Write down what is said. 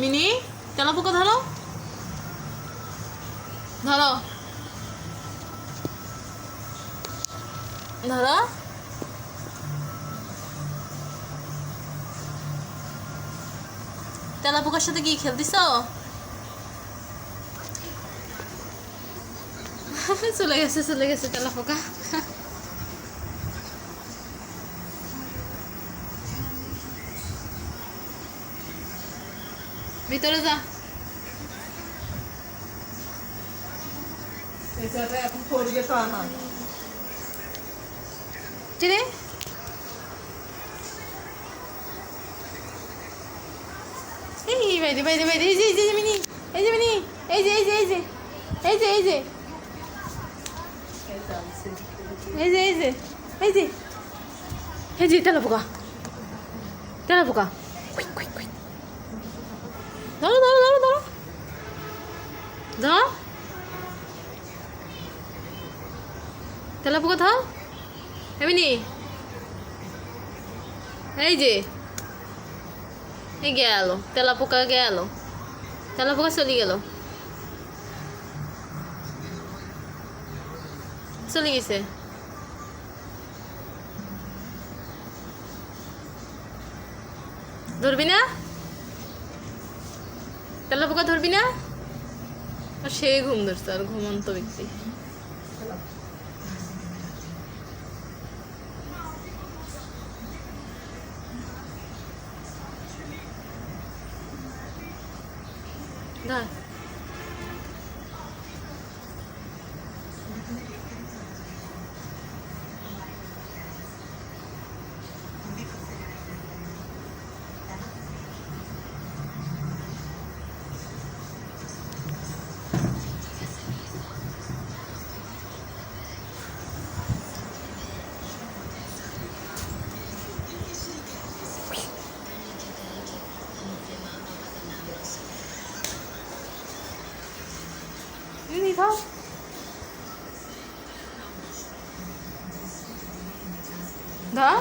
Mini তেলাপোকা ধরো ধরো ধরো তেলাপোকার সাথে কি খেলতিস? চলে গেছে তেলাপোকা। ভিতরে যা। এখন পড়বে তো আমার চিনি এই বাইরে বাইরে বাইরে এই যে মিনি এই যে মিনি এই যে এই যে এই যে এই যে এই যে এই যে এই যে এই যে এই যে তেলাপোকা তেলাপোকা ধরো ধরো ধরো ধরো ধরো তেলাপোকা ধর এমনি এই যে এই গেল তেলাপোকা গেল তেলাপোকা চলে গেল চলে গেছে ধরবি না তেলাপোকা ধরবি না আর সে ঘুম ধরছে আর ঘুমন্ত ব্যক্তি ধর đi thôi đó